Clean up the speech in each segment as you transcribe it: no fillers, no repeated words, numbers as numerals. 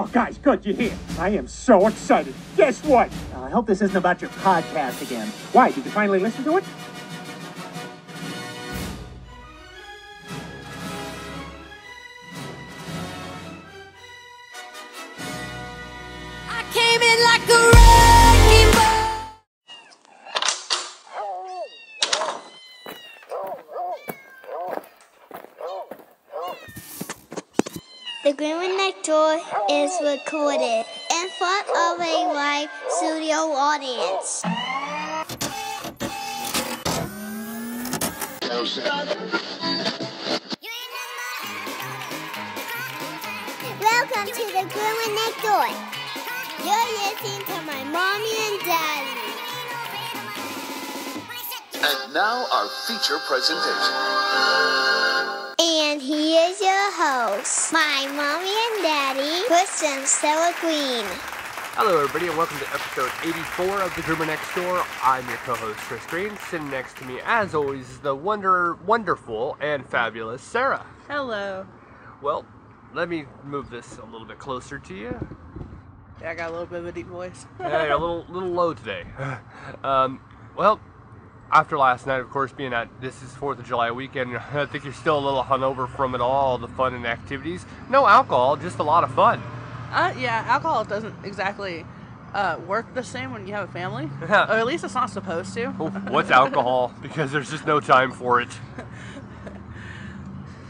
Oh, guys, good, you're here. I am so excited. Guess what? I hope this isn't about your podcast again. Why, did you finally listen to it? I came in like a wrecking ball. The Grooming next door is recorded in front of a live studio audience. Welcome to the Grooming next door. You're listening to my mommy and daddy. And now our feature presentation. And here's your host, my mommy and daddy, Chris and Sarah Green. Hello everybody and welcome to episode 84 of The Groomer Next Door. I'm your co-host Chris Green. Sitting next to me as always is the wonderful and fabulous Sarah. Hello. Well, let me move this a little bit closer to you. Yeah, I got a little bit of a deep voice. Yeah, you're a little low today. Well, after last night, of course, being that this is 4th of July weekend, I think you're still a little hungover from it all, the fun and activities. No alcohol, just a lot of fun. Yeah, alcohol doesn't exactly work the same when you have a family. Or at least it's not supposed to. What's alcohol? Because there's just no time for it.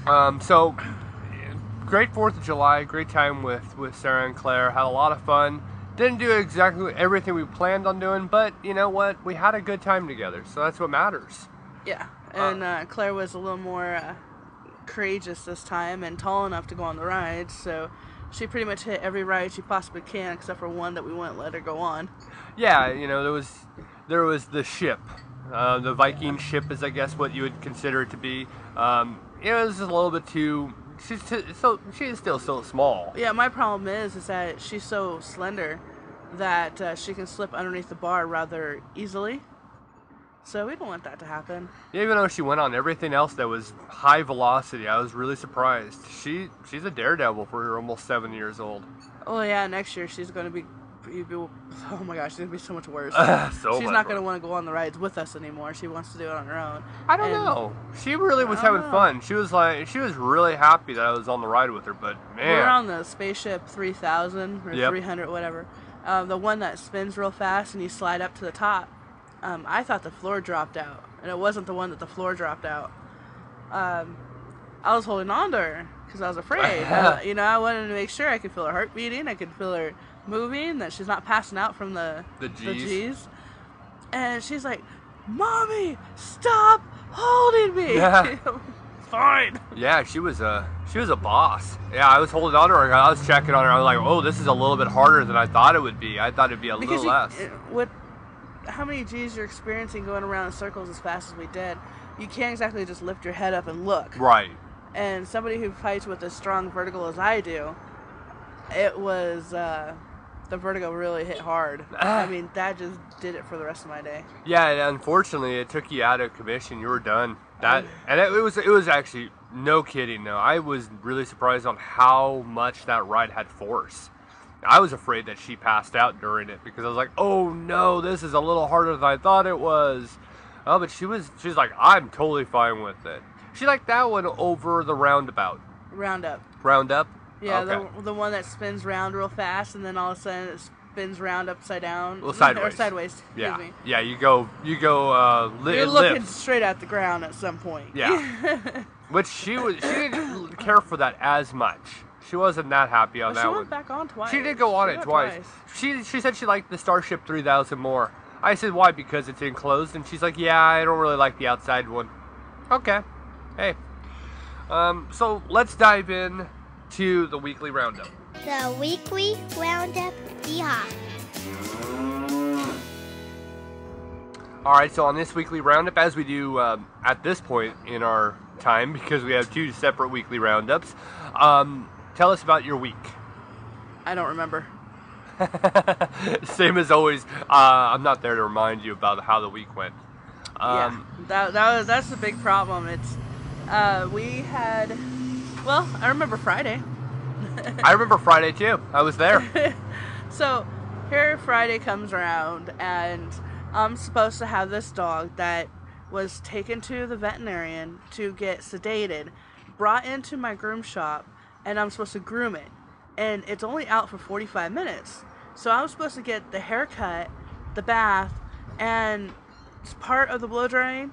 So, great 4th of July, great time with Sarah and Claire, had a lot of fun. Didn't do exactly everything we planned on doing, but you know what? We had a good time together, so that's what matters. Yeah, and Claire was a little more courageous this time and tall enough to go on the rides, so she pretty much hit every ride she possibly can, except for one that we wouldn't let her go on. Yeah, you know, there was the ship, the Viking ship is I guess what you would consider it to be. It was a little bit too. She is still so small. Yeah, my problem is that she's so slender that she can slip underneath the bar rather easily. So we don't want that to happen. Yeah, even though she went on everything else that was high velocity, I was really surprised. She's a daredevil for her almost 7 years old. Oh yeah, next year she's going to be, oh my gosh, she's going to be so much worse. She's not going to want to go on the rides with us anymore. She wants to do it on her own. I don't know. She really was having fun. She was really happy that I was on the ride with her, but man. We're on the Spaceship 3000 or 300, whatever. The one that spins real fast and you slide up to the top. I thought the floor dropped out, and it wasn't the one that the floor dropped out. I was holding on to her because I was afraid. I wanted to make sure I could feel her heart beating, I could feel her moving, that she's not passing out from the G's. And she's like, "Mommy, stop holding me." Yeah. Fine. Yeah, she was a boss. Yeah, I was holding on to her. I was checking on her. I was like, "Oh, this is a little bit harder than I thought it would be. I thought it'd be a little less." How many G's you're experiencing going around in circles as fast as we did? You can't exactly just lift your head up and look. Right. And somebody who fights with as strong vertigo as I do, it was the vertigo really hit hard. I mean, that just did it for the rest of my day. Yeah, and unfortunately, it took you out of commission. You were done. It was actually no kidding. No, I was really surprised on how much that ride had force. I was afraid that she passed out during it because I was like, "Oh no, this is a little harder than I thought it was." Oh, but she's like, "I'm totally fine with it." She liked that one over the roundabout. Roundup. Roundup? Yeah, okay. the one that spins round real fast and then all of a sudden it spins round upside down. Well, sideways. Or sideways. Yeah. Excuse me. Yeah, you go. You're looking straight at the ground at some point. Yeah. Which she didn't care for that as much. She wasn't that happy on that one. She went back on twice. She did go on it twice. She said she liked the Starship 3000 more. I said, "Why?" "Because it's enclosed." And she's like, "Yeah, I don't really like the outside one." Okay. Hey. So let's dive in to the weekly roundup. The weekly roundup, yeah. Alright, so on this weekly roundup, as we do at this point in our time, because we have two separate weekly roundups, tell us about your week. I don't remember. Same as always, I'm not there to remind you about how the week went. That's the big problem. It's we had, well, I remember Friday. I remember Friday too. I was there. So here Friday comes around, and I'm supposed to have this dog that was taken to the veterinarian to get sedated, brought into my groom shop, and I'm supposed to groom it. And it's only out for 45 minutes. So I was supposed to get the haircut, the bath, and part of the blow drying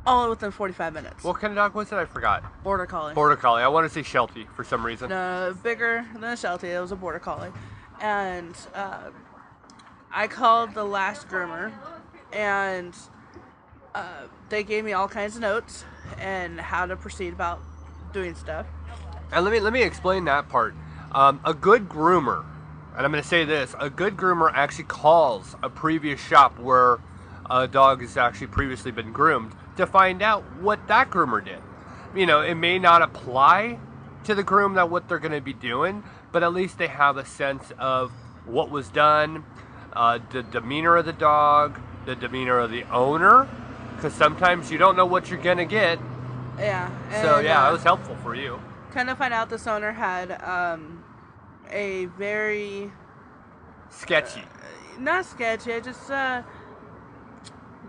all within 45 minutes. What kind of dog was it? I forgot. Border Collie. Border Collie. I want to say Sheltie for some reason. No, bigger than a Sheltie. It was a Border Collie. And I called the last groomer, and they gave me all kinds of notes and how to proceed about doing stuff. And let me explain that part. A good groomer, and I'm going to say this, a good groomer actually calls a previous shop where a dog has actually previously been groomed to find out what that groomer did. You know, it may not apply to the groom that what they're going to be doing, but at least they have a sense of what was done, the demeanor of the dog, the demeanor of the owner, because sometimes you don't know what you're going to get. Yeah. So yeah, it was helpful for you. Kind of find out this owner had a very sketchy. Not sketchy, just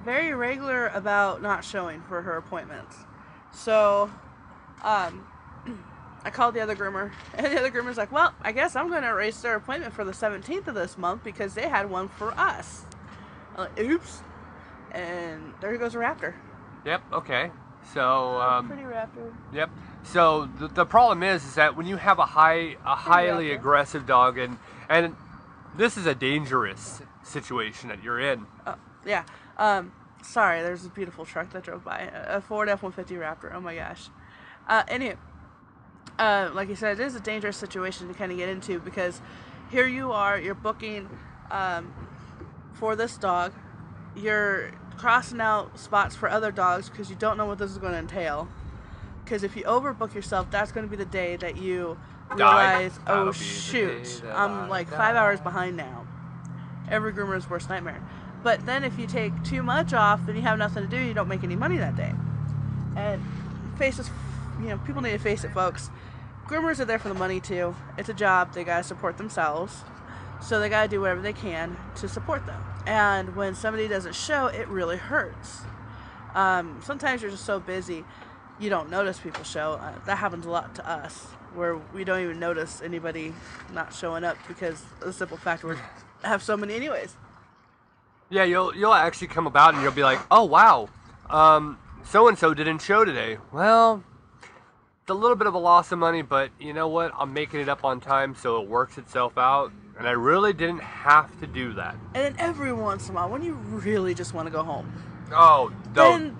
very regular about not showing for her appointments. So I called the other groomer, and the other groomer's like, well, I guess I'm going to erase their appointment for the 17th of this month because they had one for us. I'm like, oops. And there goes a raptor. Yep, okay. So pretty raptor. Yep. So the problem is that when you have a highly aggressive dog, and this is a dangerous situation that you're in. Yeah. Sorry, there's a beautiful truck that drove by, a Ford F-150 Raptor. Oh my gosh. Anyway, like you said, it is a dangerous situation to kind of get into because here you are, you're booking for this dog, you're crossing out spots for other dogs because you don't know what this is going to entail. Because if you overbook yourself, that's going to be the day that you realize, oh shoot, I'm like 5 hours behind now. Every groomer's worst nightmare. But then if you take too much off, then you have nothing to do, you don't make any money that day. And people need to face it, folks. Groomers are there for the money too. It's a job, they gotta support themselves. So they gotta do whatever they can to support them. And when somebody doesn't show, it really hurts. Sometimes you're just so busy, you don't notice people show. That happens a lot to us, where we don't even notice anybody not showing up because of the simple fact we have so many anyways. Yeah, you'll actually come about and you'll be like, oh wow, so-and-so didn't show today. Well, it's a little bit of a loss of money, but you know what? I'm making it up on time, so it works itself out. And I really didn't have to do that. And then every once in a while, when you really just want to go home, then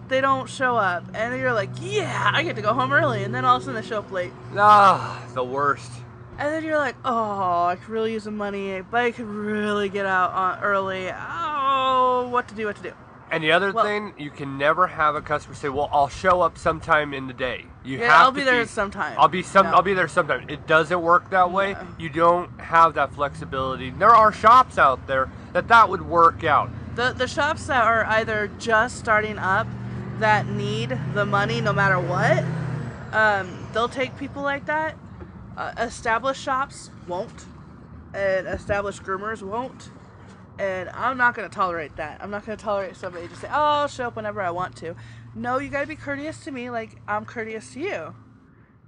they don't show up, and you're like, yeah, I get to go home early, and then all of a sudden they show up late. The worst. And then you're like, oh, I could really use the money, but I could really get out early. Oh, what to do. And the other thing, you can never have a customer say, well, I'll show up sometime in the day. I'll be there sometime. I'll be there sometime. It doesn't work that way. You don't have that flexibility. There are shops out there that would work out. The shops that are either just starting up that need the money no matter what, they'll take people like that. Established shops won't, and established groomers won't, and I'm not going to tolerate that. I'm not going to tolerate somebody just say, oh, I'll show up whenever I want to. No, you got to be courteous to me like I'm courteous to you.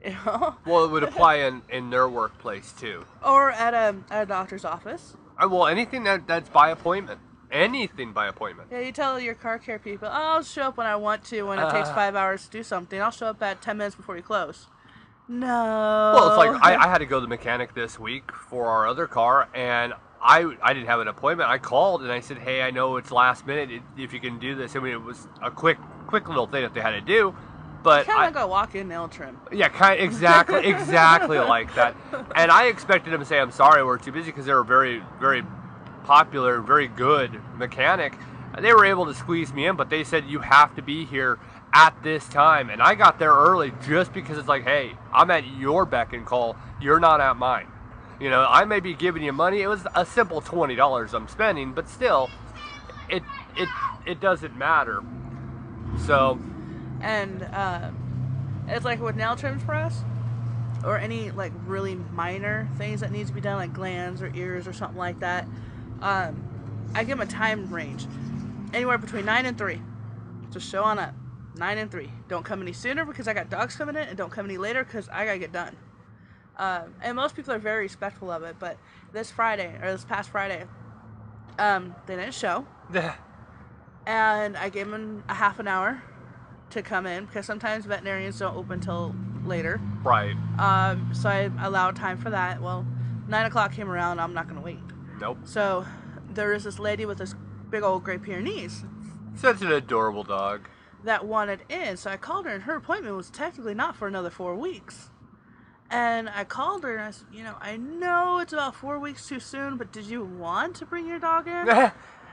You know? Well, it would apply in their workplace too. Or at a doctor's office. Well, anything that's by appointment. Anything by appointment. Yeah, you tell your car care people, oh, I'll show up when I want to, when it takes 5 hours to do something. I'll show up at 10 minutes before you close. No. Well, it's like I had to go to the mechanic this week for our other car, and I didn't have an appointment. I called and I said, hey, I know it's last minute. If you can do this, I mean, it was a quick little thing that they had to do, but kind of like a walk-in nail trim. Yeah, exactly like that. And I expected them to say, I'm sorry, we're too busy, because they were very, very popular, very good mechanic. They were able to squeeze me in, but they said you have to be here at this time, and I got there early just because it's like, hey, I'm at your beck and call, you're not at mine. You know, I may be giving you money. It was a simple $20 I'm spending, but still, it doesn't matter. So, and it's like with nail trims for us, or any like really minor things that needs to be done, like glands or ears or something like that, I give them a time range, anywhere between 9 and 3. Just show on up, 9 and 3. Don't come any sooner because I got dogs coming in, and don't come any later because I gotta get done. And most people are very respectful of it, but this past Friday, they didn't show. And I gave them a half an hour to come in because sometimes veterinarians don't open till later. Right. So I allowed time for that. Well, 9 o'clock came around. I'm not going to wait. Nope. So there was this lady with this big old Great Pyrenees. Such an adorable dog. That wanted in. So I called her, and her appointment was technically not for another 4 weeks. And I called her, and I said, I know it's about 4 weeks too soon, but did you want to bring your dog in?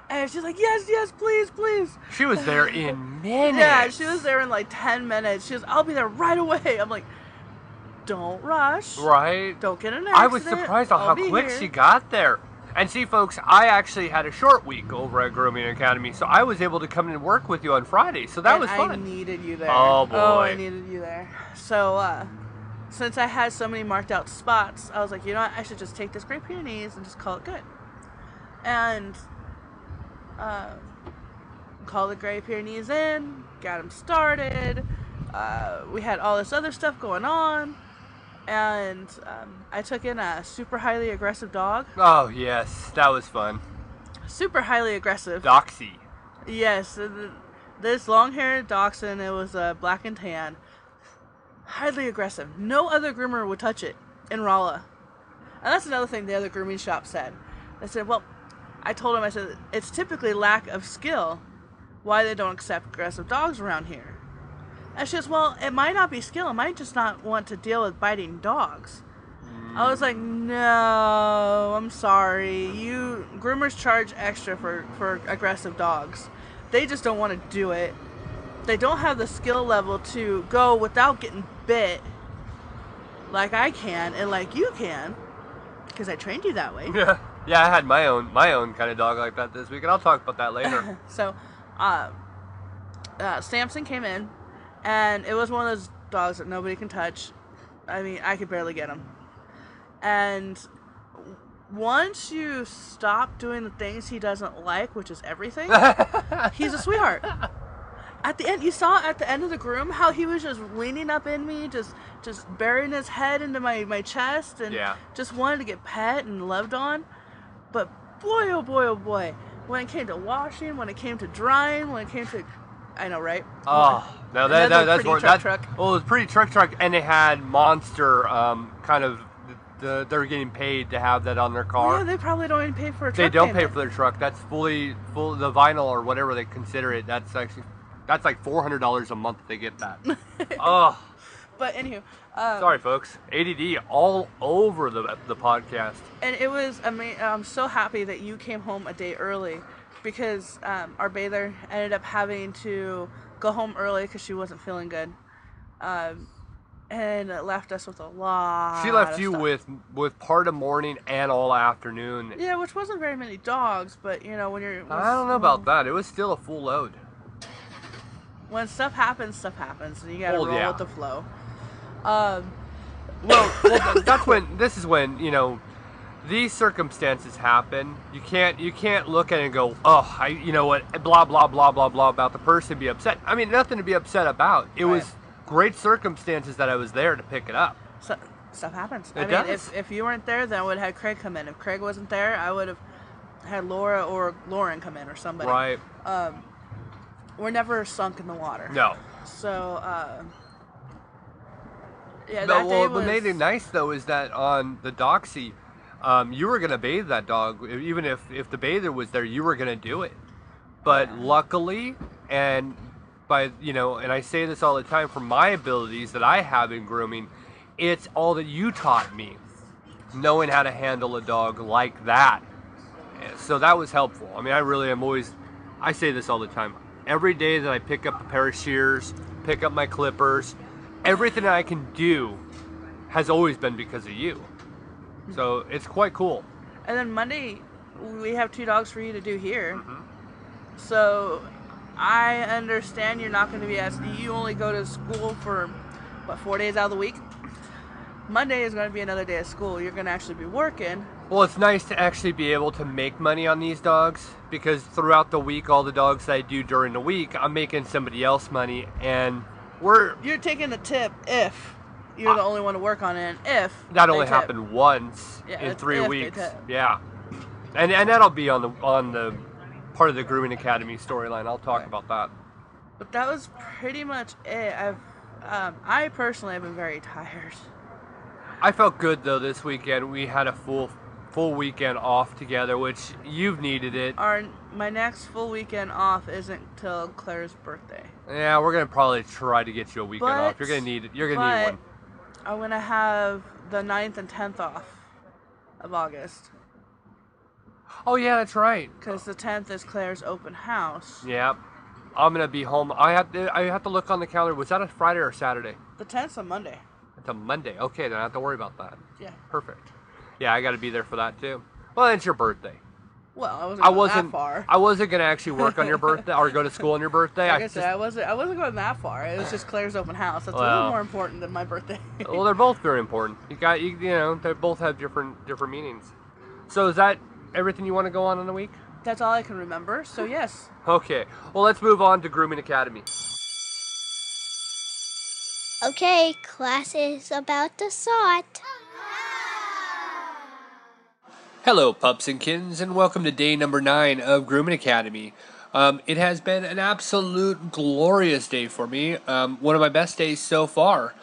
And she's like, yes, please. She was there in minutes. Yeah, she was there in like 10 minutes. She was, I'll be there right away. I'm like, don't rush. Right. Don't get an accident. I was surprised on how quick she got there. And see, folks, I actually had a short week over at Grooming Academy, so I was able to come and work with you on Friday, so that was fun. I needed you there. Oh, boy. Oh, I needed you there. So, since I had so many marked out spots, I was like, you know what, I should just take this Great Pyrenees and just call it good. And, call the Great Pyrenees in, got them started. We had all this other stuff going on. And I took in a super highly aggressive dog. Oh, yes. That was fun. Super highly aggressive. Doxy. Yes. This long-haired dachshund, it was black and tan. Highly aggressive. No other groomer would touch it in Rolla. And that's another thing the other grooming shop said. They said, well, I told him, I said, it's typically lack of skill why they don't accept aggressive dogs around here. And she goes, well, it might not be skill. It might just not want to deal with biting dogs. I was like, no, I'm sorry. You groomers charge extra for aggressive dogs. They just don't want to do it. They don't have the skill level to go without getting bit like I can and like you can, because I trained you that way. Yeah, I had my own kind of dog like that this week, and I'll talk about that later. So, Samson came in, and it was one of those dogs that nobody can touch. I mean, I could barely get him. And once you stop doing the things he doesn't like, which is everything, he's a sweetheart. At the end, you saw at the end of the groom how he was just leaning up in me, just burying his head into my chest, and just wanted to get pet and loved on. But boy, oh boy, oh boy, when it came to washing, when it came to drying, when it came to, I know, right? Oh, no, that's more truck. Well, it was pretty truck, and they had monster kind of. They're getting paid to have that on their car. Yeah, they probably don't even pay for a truck. They don't payment. pay for their truck. That's full the vinyl or whatever they consider it. That's like $400 a month they get that. Oh. But anywho. Sorry, folks. ADD all over the podcast. And it was amazing. I'm so happy that you came home a day early, because our bather ended up having to go home early because she wasn't feeling good. And it left us with a lot. She left you with part of morning and all afternoon. Yeah, which wasn't very many dogs, but you know when you're. I don't know about that. It was still a full load. When stuff happens, and you gotta roll with the flow. Well, that's when. This is when these circumstances happen. You can't look at it and go, oh, you know what, blah blah blah blah blah about the person, be upset. I mean, nothing to be upset about. It was great circumstances that I was there to pick it up. So, stuff happens. It does. If you weren't there, then I would have had Craig come in. If Craig wasn't there, I would have had Laura or Lauren come in or somebody. Right. We're never sunk in the water. No. So, yeah, that day was... What made it nice, though, is that on the Doxy, you were going to bathe that dog. Even if the bather was there, you were going to do it. But luckily, and and I say this all the time, for my abilities that I have in grooming, it's all that you taught me, knowing how to handle a dog like that. So that was helpful. I mean, I really am always, I say this all the time, every day that I pick up a pair of shears, pick up my clippers, everything I can do has always been because of you. So it's quite cool. And then Monday, we have 2 dogs for you to do here. So I understand you're not going to be you only go to school for, 4 days out of the week? Monday is going to be another day of school. You're going to actually be working. Well, it's nice to actually be able to make money on these dogs, because throughout the week, all the dogs that I do during the week, I'm making somebody else money, and you're taking the tip if you're the only one to work on it, and if that only happened once in 3 weeks. Yeah, and that'll be on the part of the Grooming Academy storyline. I'll talk about that. But that was pretty much it. I personally have been very tired. I felt good though this weekend. We had a full weekend off together, which you've needed it. My next full weekend off isn't till Claire's birthday. Yeah, we're gonna probably try to get you a weekend off. You're gonna need it. You're gonna need one. I'm gonna have the 9th and 10th off of August. Oh yeah, that's right. Because the 10th is Claire's open house. Yeah, I'm gonna be home. I have to look on the calendar. Was that a Friday or a Saturday? The 10th's a Monday. It's a Monday. Okay, then I don't have to worry about that. Yeah. Perfect. Yeah, I got to be there for that too. Well, it's your birthday. Well, I wasn't that far. I wasn't gonna actually work on your birthday or go to school on your birthday. Like I said, I wasn't going that far. It was just Claire's open house. That's a little more important than my birthday. Well, they're both very important. You know, they both have different meanings. So is that everything you want to go on in the week? That's all I can remember. So yes. Okay. Well, let's move on to Grooming Academy. Okay, class is about to start. Hello, Pups and Kittens, and welcome to day number 9 of Grooming Academy. It has been an absolute glorious day for me. One of my best days so far.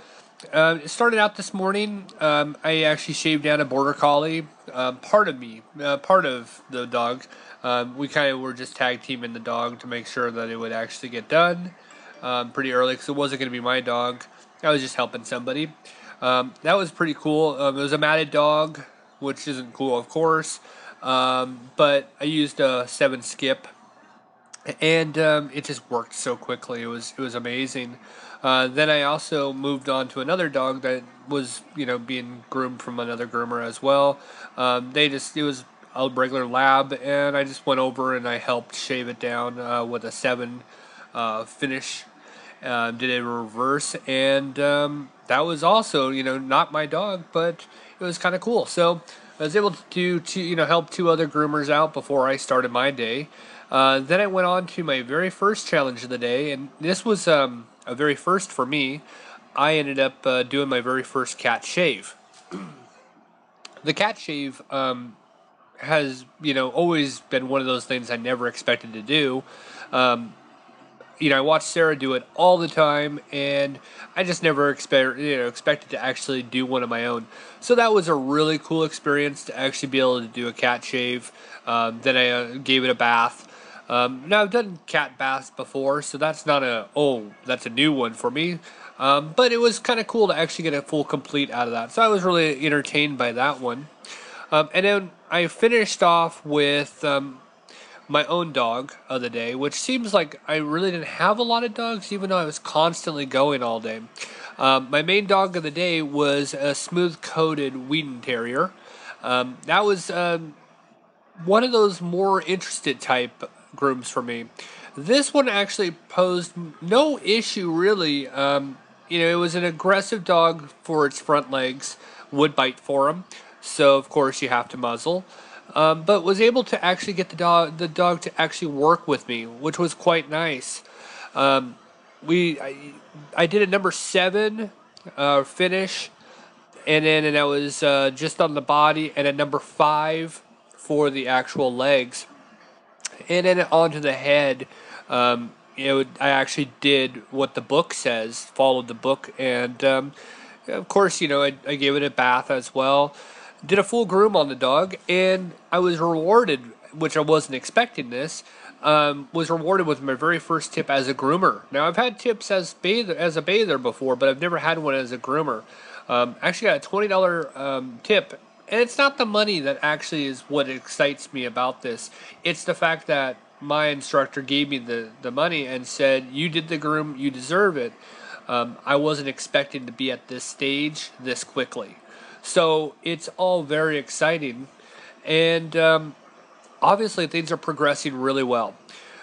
It started out this morning. I actually shaved down a border collie. Part of the dog. We kind of were just tag teaming the dog to make sure that it would actually get done pretty early, because it wasn't going to be my dog. I was just helping somebody. That was pretty cool. It was a matted dog, which isn't cool, of course. But I used a 7 skip, and it just worked so quickly. It was amazing. Then I also moved on to another dog that was, being groomed from another groomer as well. It was a regular lab, and I just went over and I helped shave it down with a 7 finish. Did a reverse, and that was also, not my dog, but it was kind of cool. So I was able to help 2 other groomers out before I started my day. Then I went on to my very first challenge of the day, and this was a very first for me. I ended up doing my very first cat shave. The cat shave has, always been one of those things I never expected to do. I watched Sarah do it all the time, and I just never expected to actually do one of my own. So that was a really cool experience to actually be able to do a cat shave. Then I gave it a bath. Now I've done cat baths before, so that's not that's a new one for me. But it was kind of cool to actually get a full complete out of that. So I was really entertained by that one. And then I finished off with my own dog of the day, which seems like I really didn't have a lot of dogs, even though I was constantly going all day. My main dog of the day was a smooth-coated Wheaton Terrier. That was one of those more interested type grooms for me. This one actually posed no issue, really. It was an aggressive dog for its front legs, would bite for him, so of course you have to muzzle. But was able to actually get the dog to actually work with me, which was quite nice. I did a number 7 finish, and that was just on the body, and a number 5 for the actual legs, and then onto the head. I actually did what the book says, followed the book, and of course, I gave it a bath as well. Did a full groom on the dog, and I was rewarded, which I wasn't expecting this, was rewarded with my very first tip as a groomer. Now, I've had tips as a bather before, but I've never had one as a groomer. Actually got a $20 tip, and it's not the money that actually is what excites me about this. It's the fact that my instructor gave me the money and said, you did the groom, you deserve it. I wasn't expecting to be at this stage this quickly. So it's all very exciting, and obviously things are progressing really well.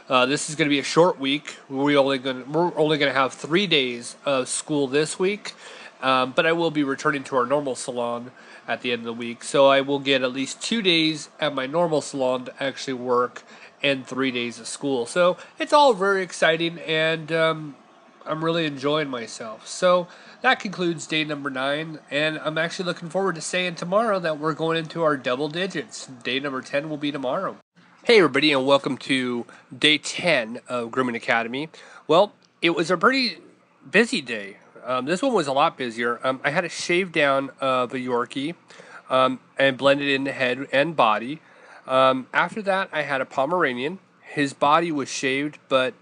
This is going to be a short week. We're only going to have 3 days of school this week, But I will be returning to our normal salon at the end of the week. So I will get at least 2 days at my normal salon to actually work and 3 days of school. So it's all very exciting, and I'm really enjoying myself. So that concludes day number 9, and I'm actually looking forward to saying tomorrow that we're going into our double digits. Day number 10 will be tomorrow. Hey everybody, and welcome to day 10 of Grooming Academy. Well, it was a pretty busy day. This one was a lot busier. I had to shave down the Yorkie and blend it in the head and body. After that, I had a Pomeranian. His body was shaved, but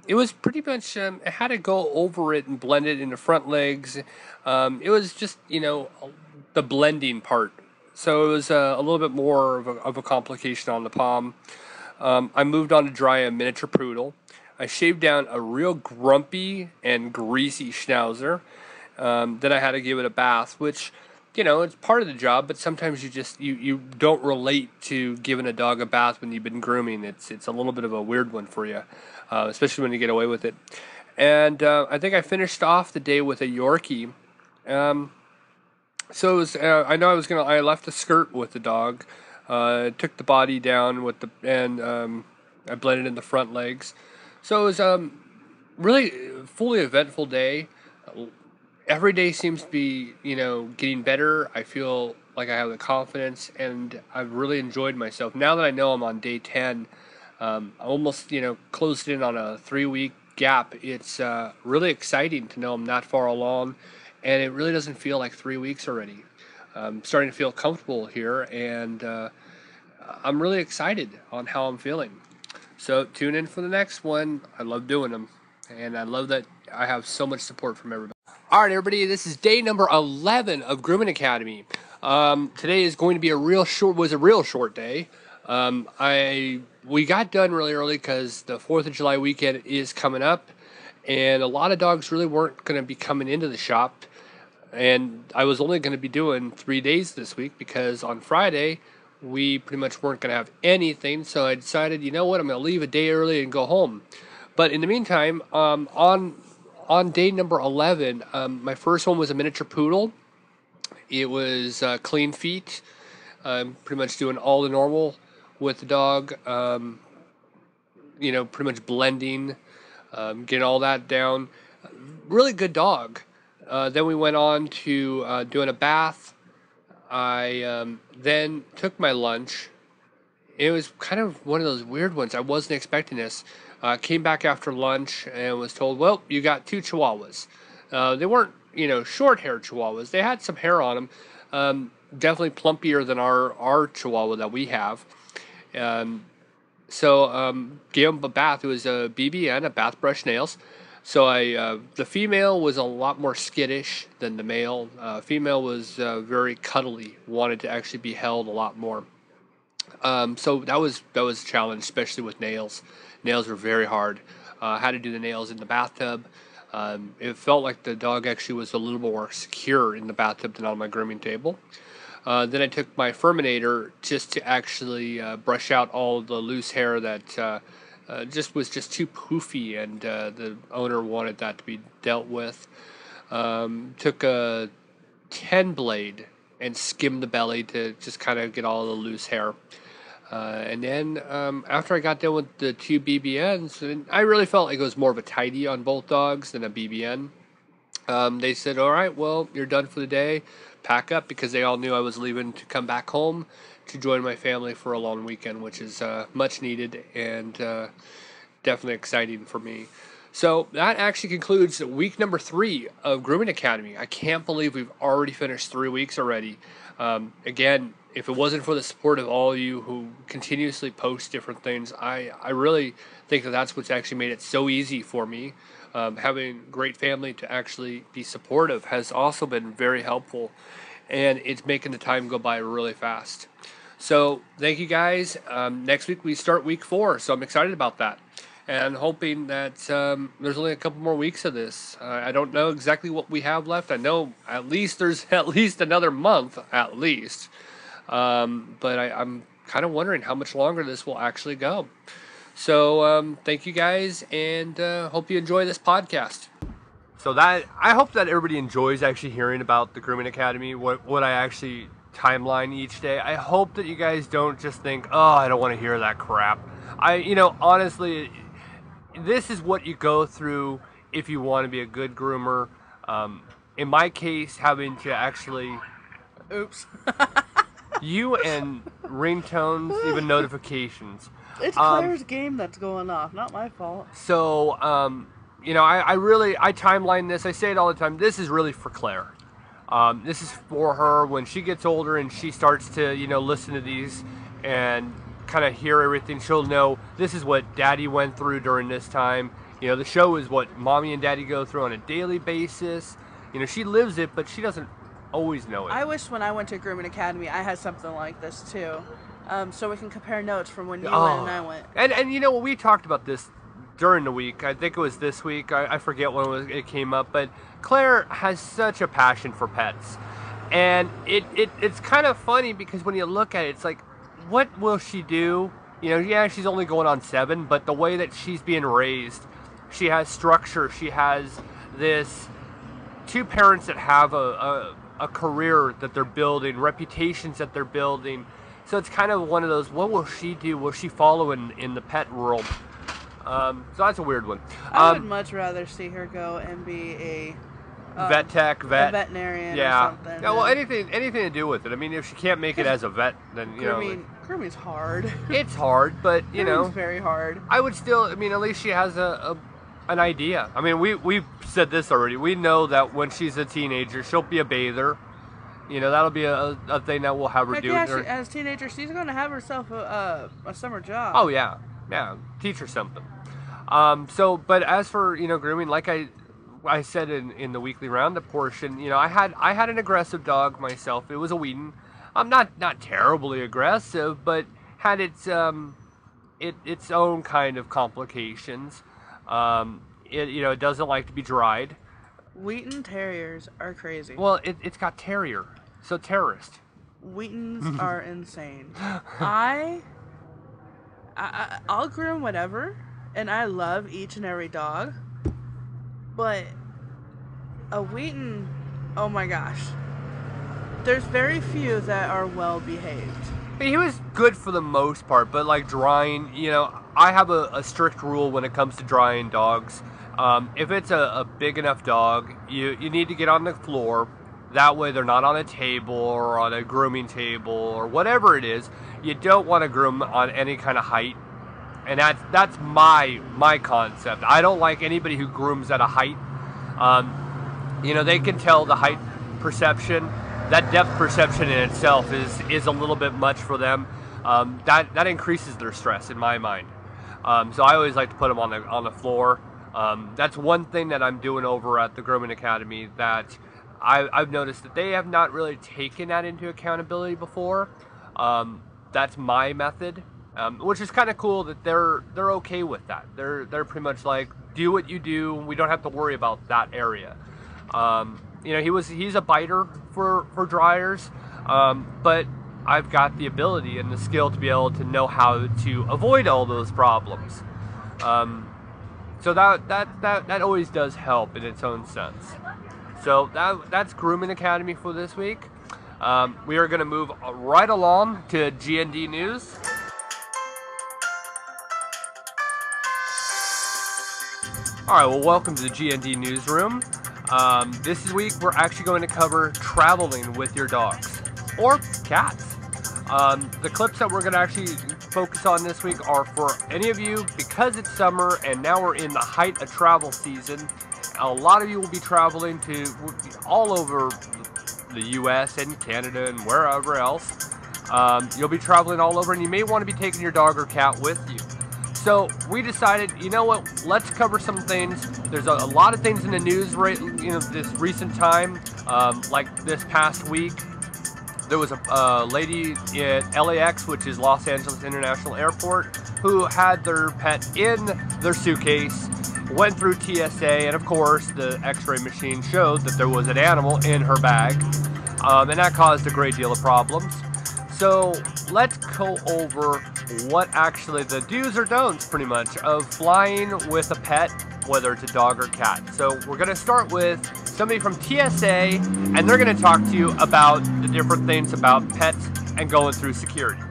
it was pretty much, I had to go over it and blend it in the front legs. It was just, the blending part. So it was a little bit more of a complication on the Pom. I moved on to dry a miniature poodle. I shaved down a real grumpy and greasy schnauzer. Then I had to give it a bath, which, it's part of the job, but sometimes you don't relate to giving a dog a bath when you've been grooming. It's a little bit of a weird one for you, especially when you get away with it. And I think I finished off the day with a Yorkie. So it was, I left the skirt with the dog, took the body down and I blended in the front legs. So it was really fully eventful day. Every day seems to be, getting better. I feel like I have the confidence, and I've really enjoyed myself. Now that I know I'm on day 10, I almost, closed in on a 3-week gap. It's really exciting to know I'm that far along, and it really doesn't feel like 3 weeks already. I'm starting to feel comfortable here, and I'm really excited on how I'm feeling. So tune in for the next one. I love doing them, and I love that I have so much support from everybody. All right, everybody, this is day number 11 of Grooming Academy. Today is going to be a real short day. We got done really early because the 4th of July weekend is coming up, and a lot of dogs really weren't going to be coming into the shop. And I was only going to be doing 3 days this week because on Friday we pretty much weren't going to have anything. So I decided, I'm going to leave a day early and go home. But in the meantime, on day number 11, my first one was a miniature poodle. It was clean feet. Pretty much doing all the normal with the dog. Pretty much blending, getting all that down. Really good dog. Then we went on to doing a bath. I then took my lunch. It was kind of one of those weird ones. I wasn't expecting this. Came back after lunch and was told, well, you got 2 Chihuahuas. They weren't, short-haired Chihuahuas. They had some hair on them. Definitely plumpier than our Chihuahua that we have. So gave them a bath. It was a BBN, a bath brush nails. So the female was a lot more skittish than the male. Female was very cuddly, wanted to actually be held a lot more. So that was a challenge, especially with nails. Nails were very hard. Had to do the nails in the bathtub. It felt like the dog actually was a little more secure in the bathtub than on my grooming table. Then I took my Furminator just to actually brush out all the loose hair that was just too poofy, and the owner wanted that to be dealt with. Took a 10 blade and skimmed the belly to just kind of get all the loose hair. And then after I got done with the 2 BBNs, I really felt like it was more of a tidy on both dogs than a BBN. They said, all right, well, you're done for the day. Pack up, because they all knew I was leaving to come back home to join my family for a long weekend, which is much needed and definitely exciting for me. So that actually concludes week number 3 of Grooming Academy. I can't believe we've already finished 3 weeks already. Again, if it wasn't for the support of all of you who continuously post different things, I really think that's what's actually made it so easy for me. Having a great family to actually be supportive has also been very helpful, and it's making the time go by really fast. So thank you guys. Next week we start week 4, so I'm excited about that, and hoping that there's only a couple more weeks of this. I don't know exactly what we have left. I know there's at least another month at least, but I'm kind of wondering how much longer this will actually go. So thank you guys, and hope you enjoy this podcast. So that, I hope that everybody enjoys actually hearing about the Grooming Academy, what I actually timeline each day. I hope that you guys don't just think, oh, I don't want to hear that crap. Honestly, this is what you go through if you want to be a good groomer. In my case, having to actually... Oops. you and ringtones, even notifications. It's Claire's game that's going off, not my fault. So, I timeline this. I say it all the time. This is really for Claire. This is for her when she gets older and she starts to, listen to these and kind of hear everything. She'll know this is what Daddy went through during this time. The show is what Mommy and Daddy go through on a daily basis. She lives it, but she doesn't always know it. I wish when I went to Grooming Academy, I had something like this too. So we can compare notes from when you went and I went. And we talked about this during the week. I think it was this week. I forget when it came up. But Claire has such a passion for pets. And it's kind of funny because when you look at it, it's like, what will she do? Yeah, she's only going on 7. But the way that she's being raised, she has structure. She has this 2 parents that have a career that they're building, reputations that they're building. So it's kind of one of those, what will she do? Will she follow in the pet world? So that's a weird one. I would much rather see her go and be a vet tech, a veterinarian or something. Yeah, well, anything to do with it. I mean, if she can't make it as a vet, then, grooming's hard. It's hard, but, Grooming's very hard. I would still, at least she has an idea. We've said this already. We know that when she's a teenager, she'll be a bather. That'll be a thing that we'll have her do. Yeah, as a teenager, she's going to have herself a summer job. Oh, yeah. Yeah, teach her something. But as for, grooming, like I said in the weekly roundup portion, I had an aggressive dog myself. It was a Wheaton. I'm not terribly aggressive, but had its own kind of complications. It doesn't like to be dried. Wheaton Terriers are crazy. Well, it's got terrier, so terrorist. Wheatons are insane. I'll groom whatever, and I love each and every dog, but a Wheaton, oh my gosh. There's very few that are well behaved. He was good for the most part, but like drying, I have a strict rule when it comes to drying dogs. If it's a big enough dog, you need to get on the floor. That way they're not on a table or on a grooming table or whatever it is. You don't want to groom on any kind of height. And that's my concept. I don't like anybody who grooms at a height. They can tell the height perception. That depth perception in itself is a little bit much for them. That increases their stress in my mind. So I always like to put them on the floor. That's one thing that I'm doing over at the Grooming Academy that I've noticed that they have not really taken that into accountability before. That's my method, which is kind of cool that they're okay with that. They're pretty much like, do what you do. We don't have to worry about that area. He's a biter for dryers, but I've got the ability and the skill to be able to know how to avoid all those problems. So that always does help in its own sense. So that's Grooming Academy for this week. We are going to move right along to GND News. Alright, well, welcome to the GND Newsroom. This week we're actually going to cover traveling with your dogs or cats. The clips that we're going to actually focus on this week are for any of you, because it's summer and now we're in the height of travel season. A lot of you will be traveling to all over the US and Canada and wherever else. You'll be traveling all over, and you may want to be taking your dog or cat with you. So we decided, you know what, let's cover some things. There's a lot of things in the news this recent time, like this past week. There was a lady at LAX, which is Los Angeles International Airport, who had their pet in their suitcase, went through TSA, and of course the x-ray machine showed that there was an animal in her bag, and that caused a great deal of problems. So let's go over what actually the do's or don'ts, pretty much, of flying with a pet whether it's a dog or cat. So we're going to start with somebody from TSA, and they're going to talk to you about the different things about pets and going through security.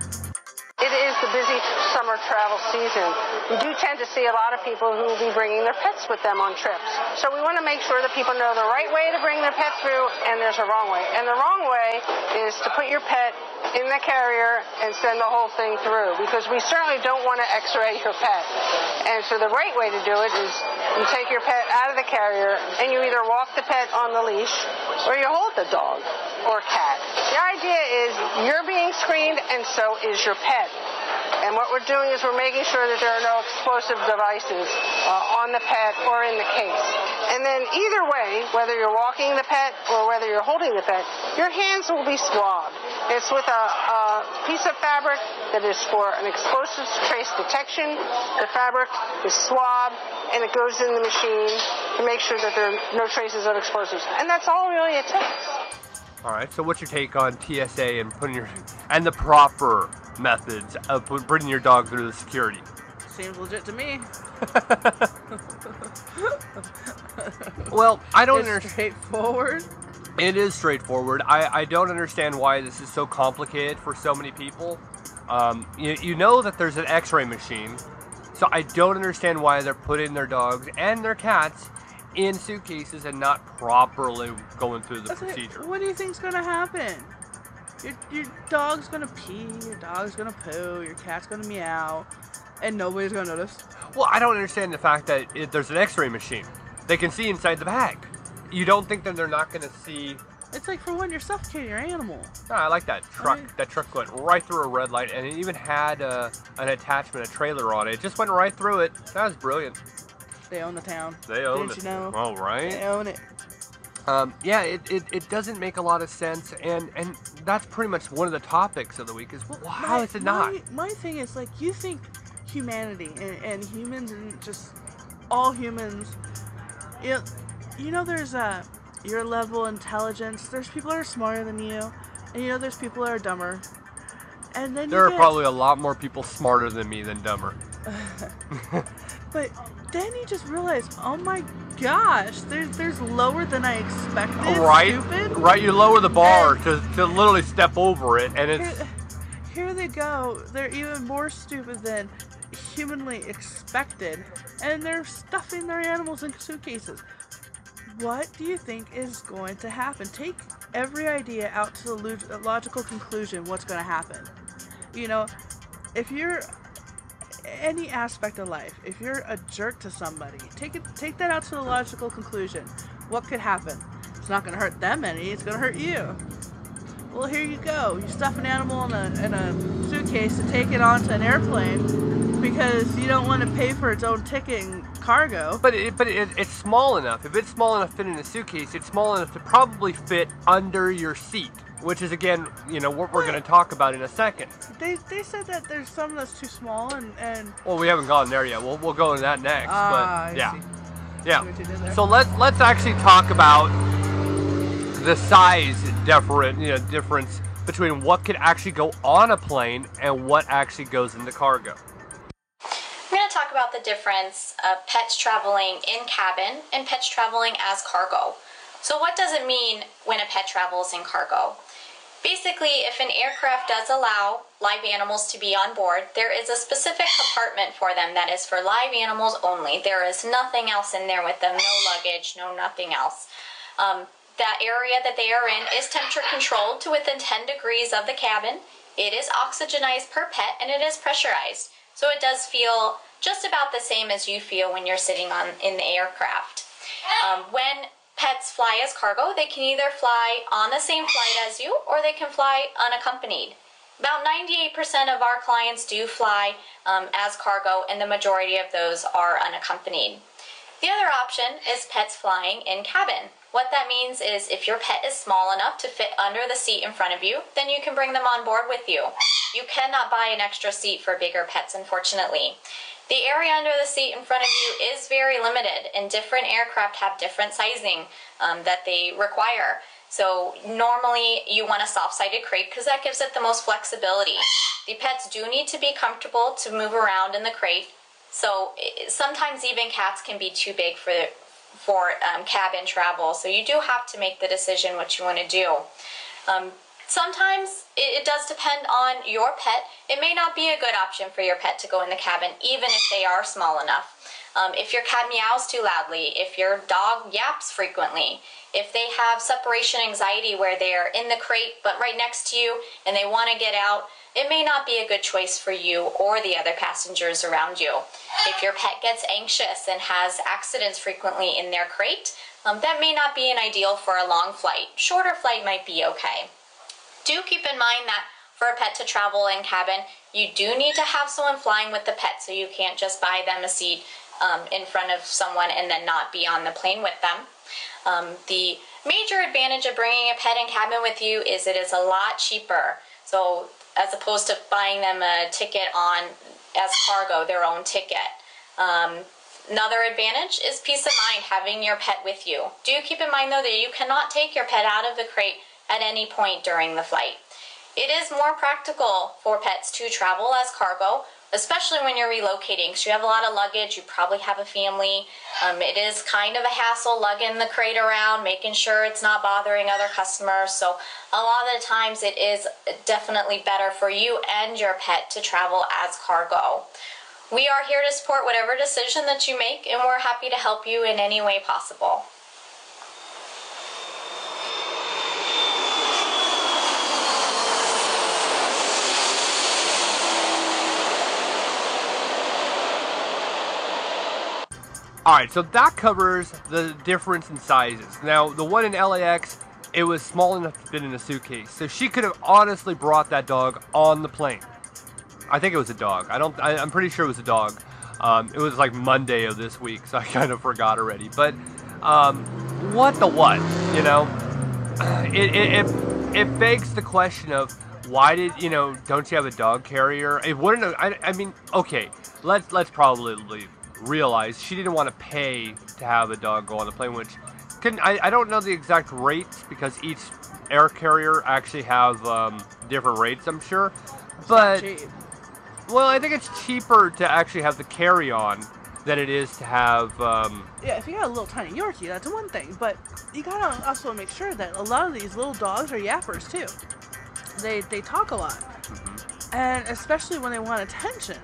It is the busy summer travel season. We do tend to see a lot of people who will be bringing their pets with them on trips. So we want to make sure that people know the right way to bring their pet through, and there's a wrong way. And the wrong way is to put your pet in the carrier and send the whole thing through, because we certainly don't want to x-ray your pet. And so the right way to do it is you take your pet out of the carrier and you either walk the pet on the leash or you hold the dog or cat. The idea is you're being screened and so is your pet. And what we're doing is we're making sure that there are no explosive devices on the pet or in the case. And then either way, whether you're walking the pet or whether you're holding the pet, your hands will be swabbed. It's with a piece of fabric that is for an explosives trace detection. The fabric is swabbed and it goes in the machine to make sure that there are no traces of explosives. And that's all really it takes. All right, so what's your take on TSA and and the proper methods of bringing your dog through the security? Seems legit to me. Well, I don't understand. Straightforward. It is straightforward. I don't understand why this is so complicated for so many people. You know that there's an x-ray machine, so I don't understand why they're putting their dogs and their cats in suitcases and not properly going through the procedure. What do you think's gonna happen? Your dog's gonna pee, your dog's gonna poo, your cat's gonna meow, and nobody's gonna notice. Well, I don't understand the fact that there's an x-ray machine. They can see inside the bag. You don't think that they're not gonna see? It's like, for one, you're suffocating your animal. No, I like that truck. That truck went right through a red light, and it even had an attachment, a trailer on it. It just went right through it. That was brilliant. They own the town. They own it. Didn't you know? Oh, right. They own it. Yeah, it doesn't make a lot of sense, and that's pretty much one of the topics of the week is, well, how is it not? My thing is, like, you think humanity and humans and just all humans, you know there's your level of intelligence. There's people that are smarter than you, and you know there's people that are dumber. And then there are probably a lot more people smarter than me than dumber. But then you just realize, oh my gosh, there's lower than I expected. Right, stupid. Right. You lower the bar to literally step over it, and it's here they go. They're even more stupid than humanly expected, and they're stuffing their animals in suitcases. What do you think is going to happen? Take every idea out to the logical conclusion. What's going to happen? You know, if you're any aspect of life, if you're a jerk to somebody, take that out to the logical conclusion. What could happen? It's not going to hurt them any. It's going to hurt you. Well, here you go. You stuff an animal in a suitcase to take it onto an airplane because you don't want to pay for its own ticket and cargo. But it's small enough. If it's small enough to fit in a suitcase, it's small enough to probably fit under your seat. Which is, again, you know, what we're going to talk about in a second. They said that there's some that's too small and... Well, we haven't gone there yet. We'll go into that next. But yeah. Yeah. So let's actually talk about the size difference between what could actually go on a plane and what actually goes into cargo. We're going to talk about the difference of pets traveling in cabin and pets traveling as cargo. So what does it mean when a pet travels in cargo? Basically, if an aircraft does allow live animals to be on board, there is a specific compartment for them that is for live animals only. There is nothing else in there with them, no luggage, no nothing else. That area that they are in is temperature controlled to within 10 degrees of the cabin. It is oxygenized per pet and it is pressurized. So it does feel just about the same as you feel when you're sitting in the aircraft. When pets fly as cargo, they can either fly on the same flight as you or they can fly unaccompanied. About 98% of our clients do fly as cargo, and the majority of those are unaccompanied. The other option is pets flying in cabin. What that means is if your pet is small enough to fit under the seat in front of you, then you can bring them on board with you. You cannot buy an extra seat for bigger pets, unfortunately. The area under the seat in front of you is very limited, and different aircraft have different sizing that they require. So normally you want a soft-sided crate because that gives it the most flexibility. The pets do need to be comfortable to move around in the crate. So sometimes even cats can be too big for cabin travel. So you do have to make the decision what you want to do. Sometimes it does depend on your pet. It may not be a good option for your pet to go in the cabin, even if they are small enough. If your cat meows too loudly, if your dog yaps frequently, if they have separation anxiety where they're in the crate but right next to you and they want to get out, it may not be a good choice for you or the other passengers around you. If your pet gets anxious and has accidents frequently in their crate, that may not be an ideal for a long flight. Shorter flight might be okay. Do keep in mind that for a pet to travel in cabin, you do need to have someone flying with the pet, so you can't just buy them a seat in front of someone and then not be on the plane with them. The major advantage of bringing a pet in cabin with you is it is a lot cheaper. So as opposed to buying them a ticket on as cargo, their own ticket. Another advantage is peace of mind having your pet with you. Do keep in mind though that you cannot take your pet out of the crate at any point during the flight. It is more practical for pets to travel as cargo, especially when you're relocating. So you have a lot of luggage, you probably have a family. It is kind of a hassle lugging the crate around, making sure it's not bothering other customers. So a lot of the times it is definitely better for you and your pet to travel as cargo. We are here to support whatever decision that you make, and we're happy to help you in any way possible. Alright, so that covers the difference in sizes. Now, the one in LAX, it was small enough to fit in a suitcase. So she could have honestly brought that dog on the plane. I think it was a dog. I'm pretty sure it was a dog. It was like Monday of this week, so I kind of forgot already. But, what the what, you know? It begs the question of, why did, you know, don't you have a dog carrier? It wouldn't have, I mean, okay, let's probably realize she didn't want to pay to have a dog go on the plane, which I don't know the exact rates because each air carrier actually have different rates, I'm sure. But, well, I think it's cheaper to actually have the carry-on than it is to have... Yeah, if you got a little tiny Yorkie, that's one thing. But you gotta also make sure that a lot of these little dogs are yappers, too. They talk a lot. Mm-hmm. And especially when they want attention.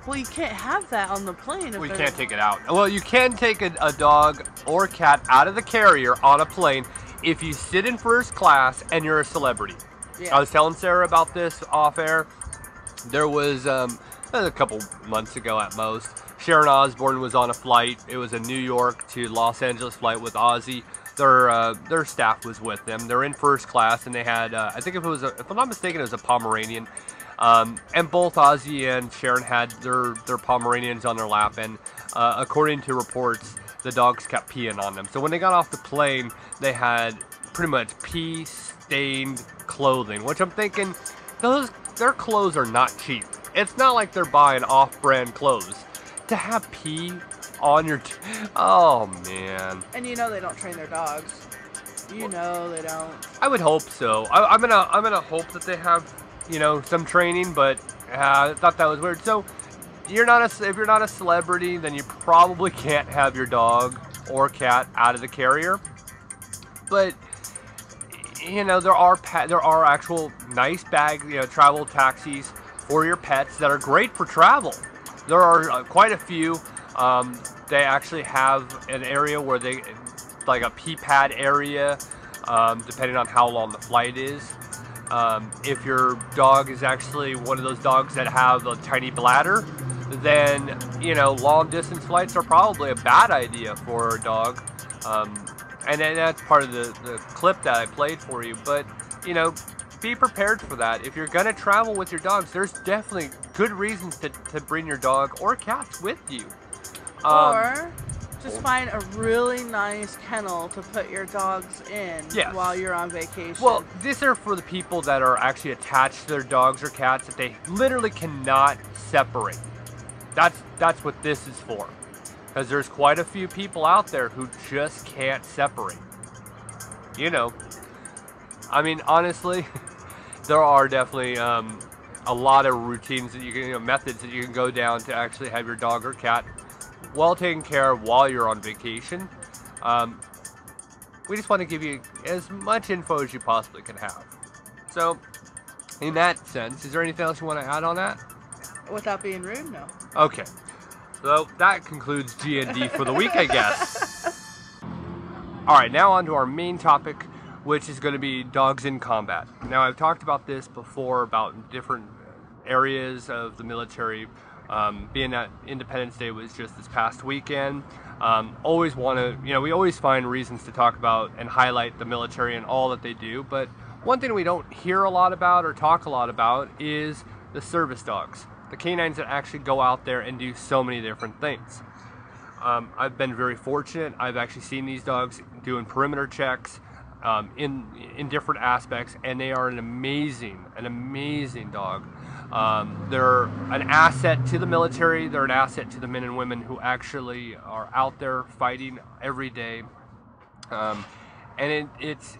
Well, you can't have that on the plane. Well, you can't take it out. Well, you can take a dog or cat out of the carrier on a plane if you sit in first class and you're a celebrity. Yeah. I was telling Sarah about this off air. There was a couple months ago at most. Sharon Osbourne was on a flight. It was a New York to Los Angeles flight with Ozzy. Their staff was with them. They're in first class, and they had I think if I'm not mistaken, it was a Pomeranian. And both Ozzy and Sharon had their Pomeranians on their lap, and according to reports, the dogs kept peeing on them. So when they got off the plane, they had pretty much pee-stained clothing, which I'm thinking, their clothes are not cheap. It's not like they're buying off-brand clothes. To have pee on your... oh, man. And you know they don't train their dogs. You know they don't. I would hope so. I'm gonna hope that they have... you know, some training, but I thought that was weird. So, if you're not a celebrity, then you probably can't have your dog or cat out of the carrier. But you know, there are actual nice bag, you know, travel taxis for your pets that are great for travel. There are quite a few. They actually have an area where they, like a pee pad area, depending on how long the flight is. If your dog is actually one of those dogs that have a tiny bladder, then, you know, long distance flights are probably a bad idea for a dog. And then that's part of the clip that I played for you. But, you know, be prepared for that. If you're going to travel with your dogs, there's definitely good reasons to bring your dog or cats with you. Or just find a really nice kennel to put your dogs in while you're on vacation. Well, these are for the people that are actually attached to their dogs or cats that they literally cannot separate. That's what this is for. Because there's quite a few people out there who just can't separate. You know. I mean, honestly, there are definitely a lot of routines that you can, methods that you can go down to actually have your dog or cat well taken care of while you're on vacation. We just want to give you as much info as you possibly can have. So, in that sense, is there anything else you want to add on that? Without being rude, no. Okay. So that concludes G&D for the week, I guess. Alright, now on to our main topic, which is going to be dogs in combat. Now, I've talked about this before, about different areas of the military. Being that Independence Day was just this past weekend, always want to, we always find reasons to talk about and highlight the military and all that they do, but one thing we don't hear a lot about or talk a lot about is the service dogs, the canines that actually go out there and do so many different things. I've been very fortunate. I've actually seen these dogs doing perimeter checks in different aspects, and they are an amazing dog. They're an asset to the military. They're an asset to the men and women who actually are out there fighting every day. And it's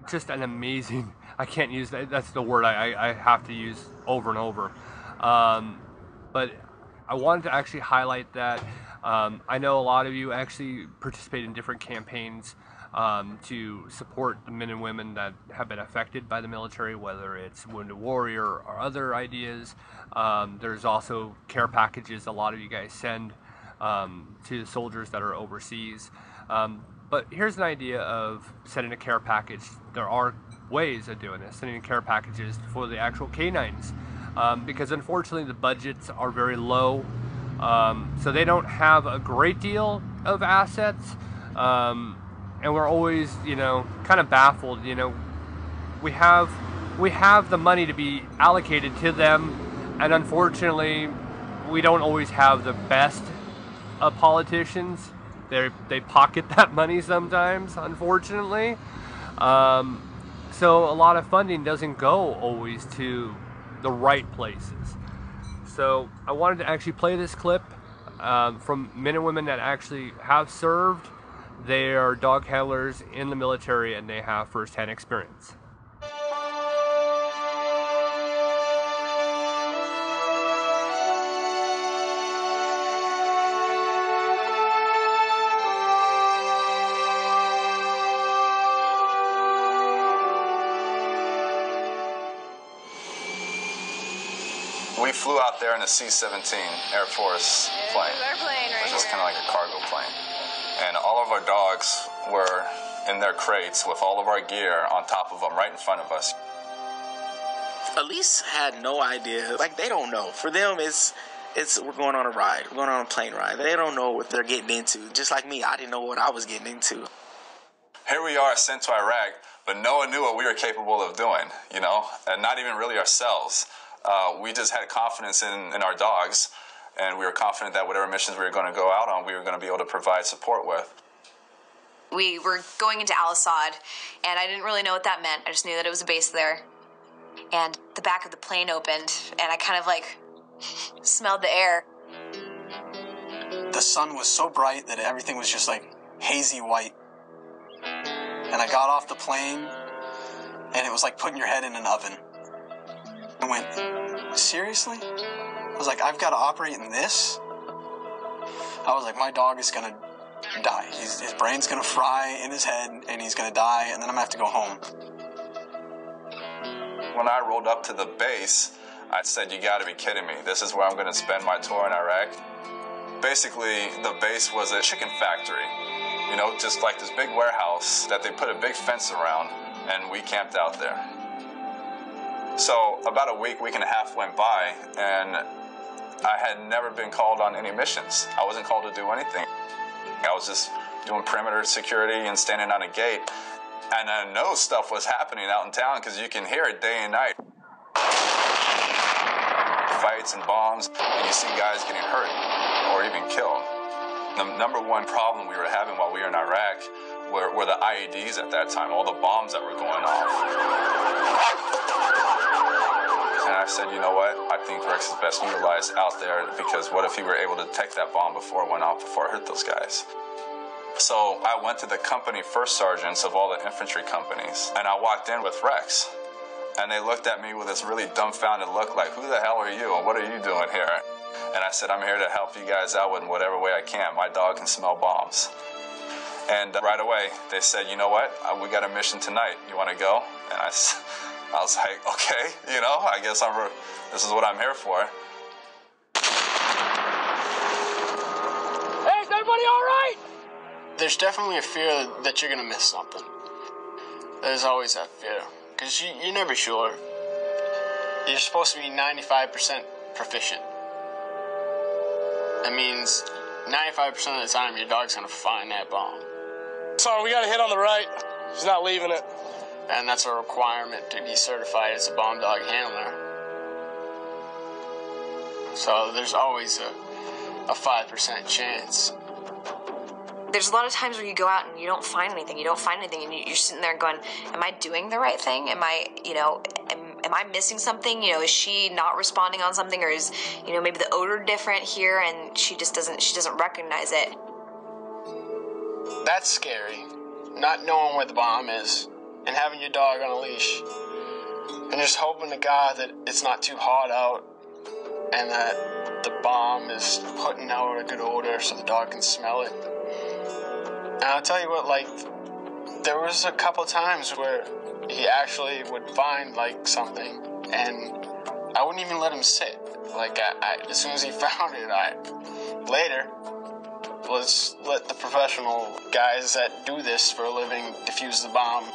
just an amazing, I can't use that, that's the word I have to use over and over. But I wanted to actually highlight that. I know a lot of you actually participate in different campaigns to support the men and women that have been affected by the military, whether it's Wounded Warrior or other ideas. There's also care packages a lot of you guys send to the soldiers that are overseas. But here's an idea of sending a care package. There are ways of doing this, sending care packages for the actual canines, because unfortunately the budgets are very low, so they don't have a great deal of assets. And we're always, kind of baffled. We have the money to be allocated to them, and unfortunately, we don't always have the best of politicians. They pocket that money sometimes, unfortunately. So a lot of funding doesn't go always to the right places. So I wanted to actually play this clip from men and women that actually have served. They are dog handlers in the military, and they have first-hand experience. We flew out there in a C-17 Air Force plane, which is kind of like a cargo plane. And all of our dogs were in their crates with all of our gear on top of them right in front of us. Elise had no idea. Like, they don't know. For them, it's we're going on a ride. We're going on a plane ride. They don't know what they're getting into. Just like me, I didn't know what I was getting into. Here we are sent to Iraq, but no one knew what we were capable of doing, and not even really ourselves. We just had confidence in our dogs, and we were confident that whatever missions we were going to go out on, we were going to be able to provide support with. We were going into Al-Assad, and I didn't really know what that meant. I just knew that it was a base there. And the back of the plane opened, and I kind of smelled the air. The sun was so bright that everything was just hazy white. And I got off the plane, and it was like putting your head in an oven. I went, seriously? I was like, I've got to operate in this? I was like, my dog is going to die. His brain's going to fry in his head, and he's going to die, and then I'm going to have to go home. When I rolled up to the base, I said, you got to be kidding me. This is where I'm going to spend my tour in Iraq. Basically, the base was a chicken factory. Just like this big warehouse that they put a big fence around, and we camped out there. So about a week and a half went by, and I had never been called on any missions. I wasn't called to do anything. I was just doing perimeter security and standing on a gate. And I know stuff was happening out in town because you can hear it day and night. Fights and bombs, and you see guys getting hurt or even killed. The number one problem we were having while we were in Iraq were the IEDs at that time, all the bombs that were going off. And I said, you know what? I think Rex is best utilized out there, because what if he were able to detect that bomb before it went off, before it hurt those guys? So I went to the company first sergeants of all the infantry companies, and I walked in with Rex. And they looked at me with this really dumbfounded look like, who the hell are you and what are you doing here? And I said, I'm here to help you guys out in whatever way I can. My dog can smell bombs. And right away, they said, you know what? We got a mission tonight. You want to go? And I was like, okay, you know, I guess this is what I'm here for. Hey, is everybody all right? There's definitely a fear that you're going to miss something. There's always that fear. Because you're never sure. You're supposed to be 95% proficient. That means 95% of the time your dog's going to find that bomb. Sorry, we got a hit on the right. She's not leaving it. And that's a requirement to be certified as a bomb dog handler. So there's always a 5% chance. There's a lot of times where you go out and you don't find anything. You don't find anything, and you're sitting there going, am I doing the right thing? Am I, you know, am I missing something? You know, is she not responding on something, or is, you know, maybe the odor different here and she doesn't recognize it? That's scary. Not knowing where the bomb is and having your dog on a leash and just hoping to God that it's not too hot out and that the bomb is putting out a good odor so the dog can smell it. And I'll tell you what, like, there was a couple times where he actually would find, like, something, and I wouldn't even let him sit. Like, as soon as he found it, later, let's let the professional guys that do this for a living defuse the bomb.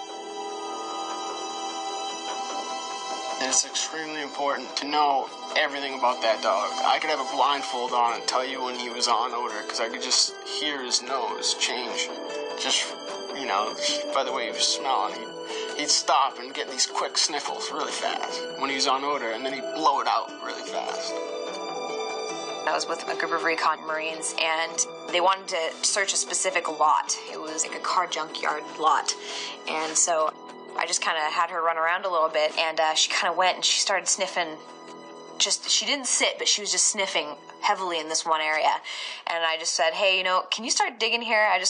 And it's extremely important to know everything about that dog. I could have a blindfold on and tell you when he was on odor, because I could just hear his nose change. Just, you know, by the way he was smelling. He'd stop and get these quick sniffles really fast when he was on odor, and then he'd blow it out really fast. I was with a group of recon Marines, and they wanted to search a specific lot. It was like a car junkyard lot. And so I just kind of had her run around a little bit, and she kind of went and she started sniffing. She didn't sit, but she was just sniffing heavily in this one area. And I just said, hey, you know, can you start digging here? I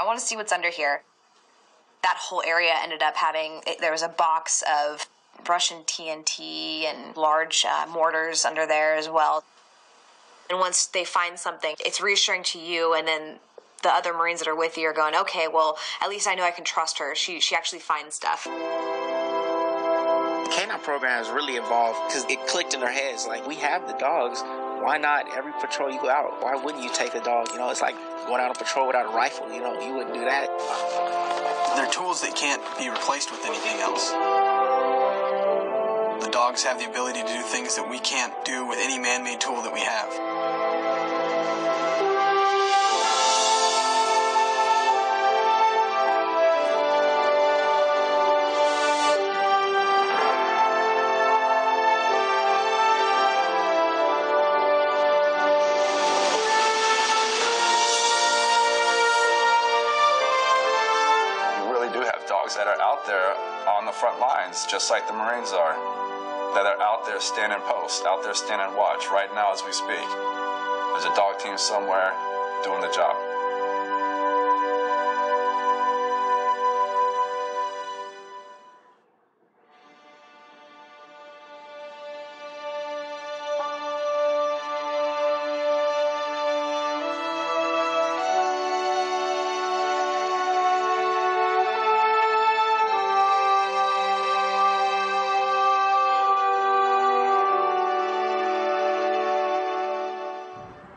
want to see what's under here. That whole area ended up there was a box of Russian TNT and large mortars under there as well. And once they find something, it's reassuring to you, and then the other Marines that are with you are going, okay, well, at least I know I can trust her. She actually finds stuff. The canine program has really evolved because it clicked in their heads. Like, we have the dogs. Why not every patrol you go out? Why wouldn't you take a dog? You know, it's like going out on patrol without a rifle. You know, you wouldn't do that. They're tools that can't be replaced with anything else. The dogs have the ability to do things that we can't do with any man-made tool that we have. That are out there on the front lines, just like the Marines are, that are out there standing post, out there standing watch right now as we speak. There's a dog team somewhere doing the job.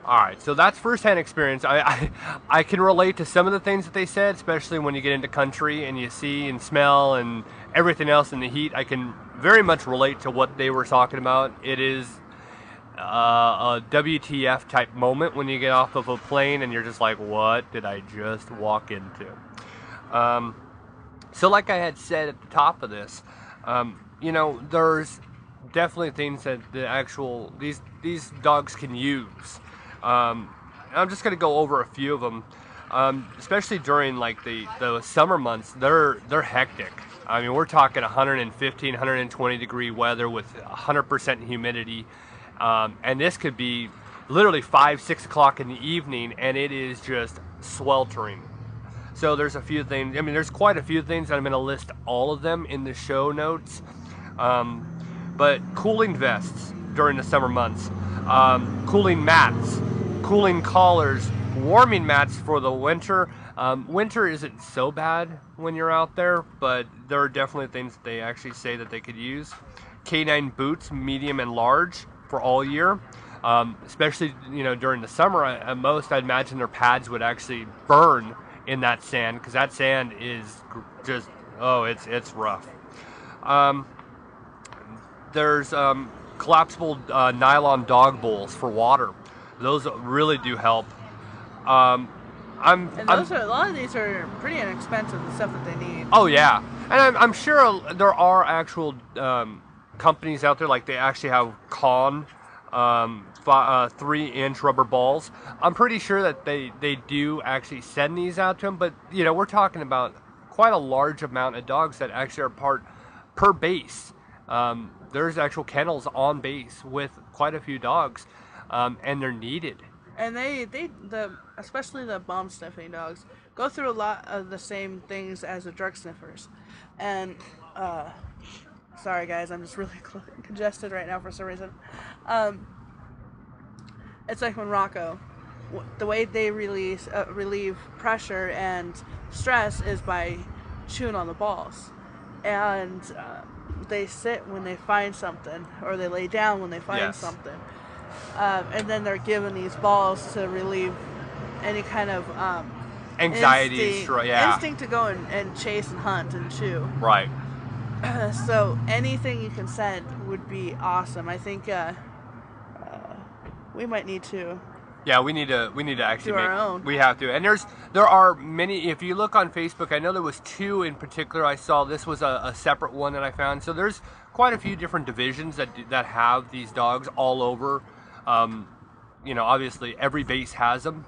Alright, so that's first-hand experience. I can relate to some of the things that they said, especially when you get into country and you see and smell and everything else in the heat. I can very much relate to what they were talking about. It is a WTF type moment when you get off of a plane and you're just like, what did I just walk into? So like I had said at the top of this, you know, there's definitely things that these dogs can use. I'm just going to go over a few of them, especially during like the summer months. They're hectic. I mean, we're talking 115, 120 degree weather with 100% humidity, and this could be literally 5, 6 o'clock in the evening, and it is just sweltering. So there's a few things. I mean, there's quite a few things. I'm going to list all of them in the show notes. But cooling vests during the summer months, cooling mats, cooling collars, warming mats for the winter. Winter isn't so bad when you're out there, but there are definitely things that they actually say that they could use. Canine boots, medium and large, for all year. Especially, you know, during the summer, at most, I'd imagine their pads would actually burn in that sand, because that sand is just, oh, it's rough. There's collapsible nylon dog bowls for water. Those really do help. A lot of these are pretty inexpensive, the stuff that they need. Oh yeah, and I'm sure there are actual companies out there, like they actually have Con 3-inch rubber balls. I'm pretty sure that they do actually send these out to them, but you know, we're talking about quite a large amount of dogs that actually are part per base. There's actual kennels on base with quite a few dogs, and they're needed. And especially the bomb sniffing dogs go through a lot of the same things as the drug sniffers. And sorry guys, I'm just really congested right now for some reason. It's like when Rocco, the way they relieve pressure and stress is by chewing on the balls. And they sit when they find something, or they lay down when they find something. And then they're given these balls to relieve any kind of anxiety, instinct to go and chase and hunt and chew. Right. So anything you can send would be awesome. I think we might need to. Yeah, we need to actually make our own. We have to, and there are many. If you look on Facebook, I know there was 2 in particular. I saw this was a separate one that I found. So there's quite a few different divisions that have these dogs all over. You know, obviously every base has them.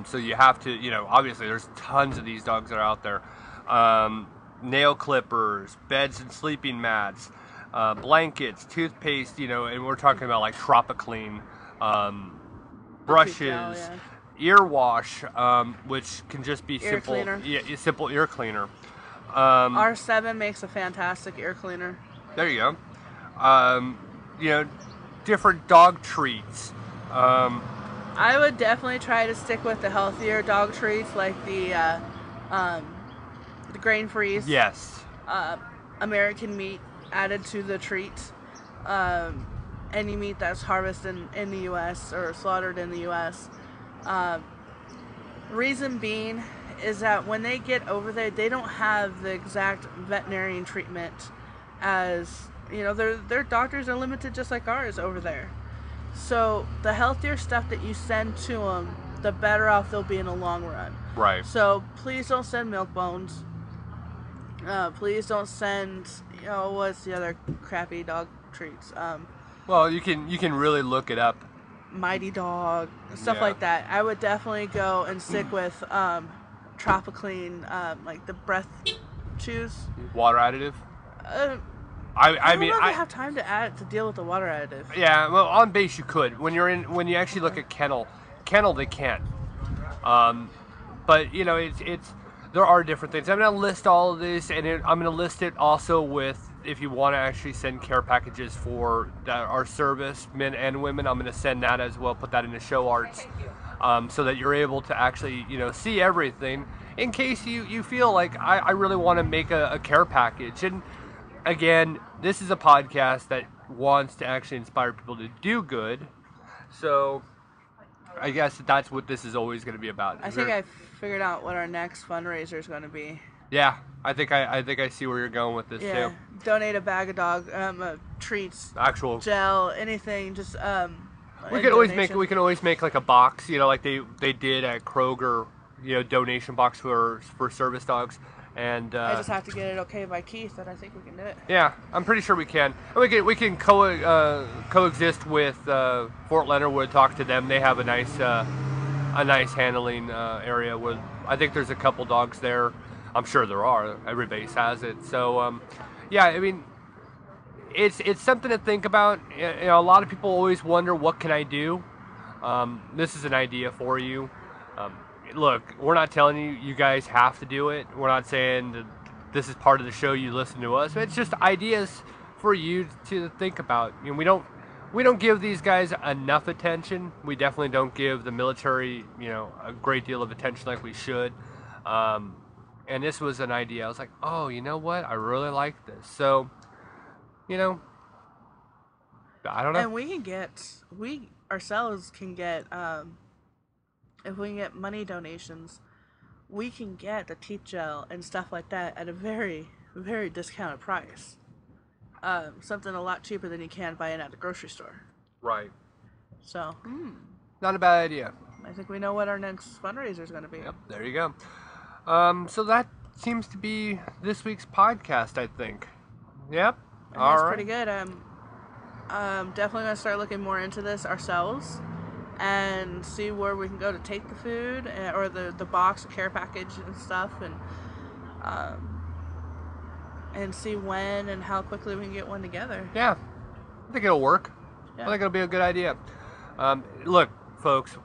So you have to, you know, obviously there's tons of these dogs that are out there. Nail clippers, beds and sleeping mats, blankets, toothpaste, you know, and we're talking about like Tropiclean, brushes, ear wash, which can just be simple ear cleaner. R7 makes a fantastic ear cleaner. There you go. You know, different dog treats. I would definitely try to stick with the healthier dog treats, like the grain freeze. Yes. American meat added to the treat. Any meat that's harvested in the U.S. or slaughtered in the U.S. Reason being is that when they get over there, they don't have the exact veterinarian treatment as, you know, their doctors are limited just like ours over there. So the healthier stuff that you send to them, the better off they'll be in the long run. Right. So please don't send milk bones. Please don't send, you know, what's the other crappy dog treats? Well, you can really look it up. Mighty Dog, stuff like that. I would definitely go and stick with Tropiclean, like the breath chews. Water additive. I mean, I don't have time to deal with the water additive. Yeah, well, on base you could. When you actually look at kennel they can't. But you know, it's there are different things. I'm gonna list all of this, and I'm gonna list it also with, if you want to actually send care packages for our service, men and women, I'm gonna send that as well. Put that in the show arts, so that you're able to actually, you know, see everything in case you feel like I really want to make a care package. And again, this is a podcast that wants to actually inspire people to do good. So I guess that's what this is always going to be about. I think I figured out what our next fundraiser is going to be. Yeah, I think I see where you're going with this too. Donate a bag of dog treats, actual gel, anything. Just we can always make like a box, you know, like they did at Kroger, you know, donation box for service dogs. And I just have to get it okay by Keith, and I think we can do it. Yeah, I'm pretty sure we can. And we can coexist with Fort Leonard Wood. Talk to them. They have a nice handling area with. I think there's a couple dogs there. I'm sure there are. Every base has it. So yeah, I mean, it's something to think about. You know, a lot of people always wonder, what can I do? This is an idea for you. Look, we're not telling you guys have to do it. We're not saying that this is part of the show, you listen to us. It's just ideas for you to think about. You know, we don't give these guys enough attention. We definitely don't give the military, you know, a great deal of attention like we should. And this was an idea. I was like, oh, you know what? I really like this. So, you know, I don't know. And we ourselves can get, if we can get money donations, we can get the teeth gel and stuff like that at a very, very discounted price. Something a lot cheaper than you can buy it at the grocery store. Right. So, not a bad idea. I think we know what our next fundraiser is going to be. Yep, there you go. So that seems to be this week's podcast, I think. Yep. And that's pretty good. Definitely going to start looking more into this ourselves and see where we can go to take the food or the box, the care package and stuff, and see when and how quickly we can get one together. Yeah, I think it'll work. Yeah. I think it'll be a good idea. Look, folks,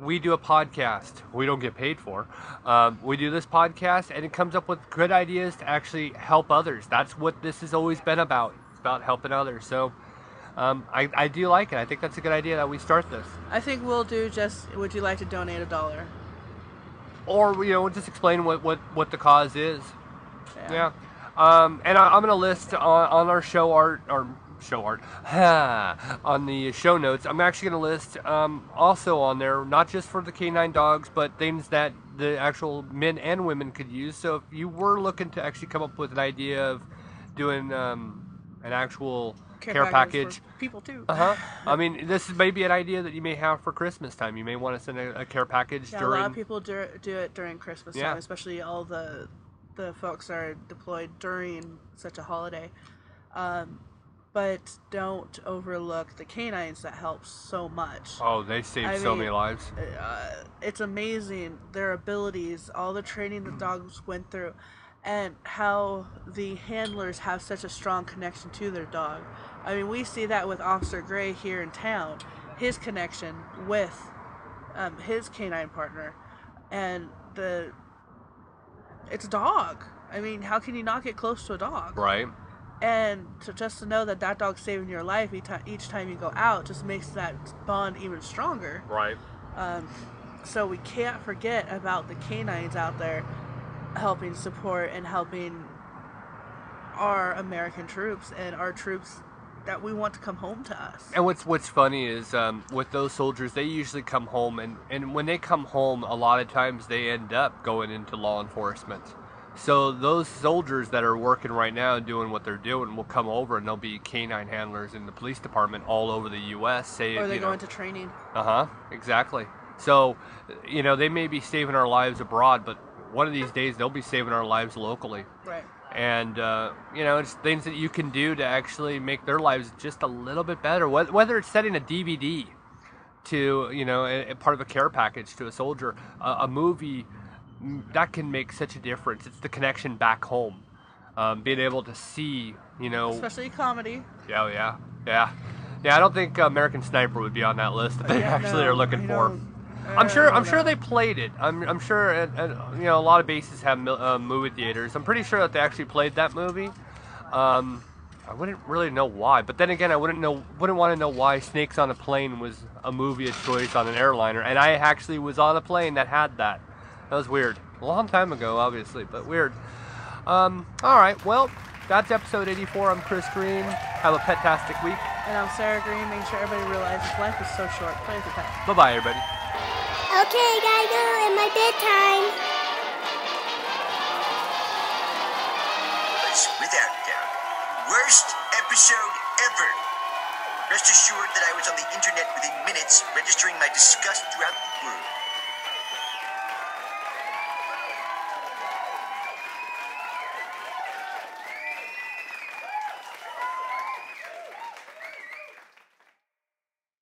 we do a podcast. We don't get paid for. We do this podcast, and it comes up with good ideas to actually help others. That's what this has always been about. It's about helping others. So I do like it. I think that's a good idea that we start this. I think we'll do just, would you like to donate $1? Or, you know, just explain what the cause is. Yeah. And I'm going to list on our show art, on the show notes, I'm actually going to list also on there, not just for the canine dogs, but things that the actual men and women could use. So if you were looking to actually come up with an idea of doing an actual care package. For people too. I mean, this may be an idea that you may have for Christmas time. You may want to send a care package during... a lot of people do it during Christmas time, especially all the folks are deployed during such a holiday. But don't overlook the canines that help so much. Oh, they save so many lives. It's amazing, their abilities, all the training the dogs went through, and how the handlers have such a strong connection to their dog. I mean, we see that with Officer Gray here in town, his connection with his canine partner, and it's a dog. I mean, how can you not get close to a dog? Right. And just to know that dog's saving your life each time you go out just makes that bond even stronger. Right. So we can't forget about the canines out there helping support and helping our American troops and our troops that we want to come home to us. And what's funny is with those soldiers, they usually come home, and when they come home, a lot of times they end up going into law enforcement. So those soldiers that are working right now and doing what they're doing will come over, and they'll be canine handlers in the police department all over the U.S. Or they go into training. Exactly. So, you know, they may be saving our lives abroad, but one of these days they'll be saving our lives locally. Right. And, you know, it's things that you can do to actually make their lives just a little bit better. Whether it's setting a DVD to, you know, a part of a care package to a soldier, a movie, that can make such a difference. It's the connection back home. Being able to see, you know... Especially comedy. Yeah, I don't think American Sniper would be on that list that they are looking for. I'm sure they played it. I'm sure, and you know, a lot of bases have movie theaters. I'm pretty sure that they actually played that movie. I wouldn't really know why, but then again, I wouldn't want to know why Snakes on a Plane was a movie of choice on an airliner, and I actually was on a plane that had that. That was weird. A long time ago, obviously, but weird. All right, well, that's episode 84. I'm Chris Green. Have a pet-tastic week. And I'm Sarah Green. Make sure everybody realizes life is so short. Play with your pet. Bye-bye, everybody. Okay, gotta go. It's my bedtime. It's without doubt worst episode ever. Rest assured that I was on the internet within minutes, registering my disgust throughout the world.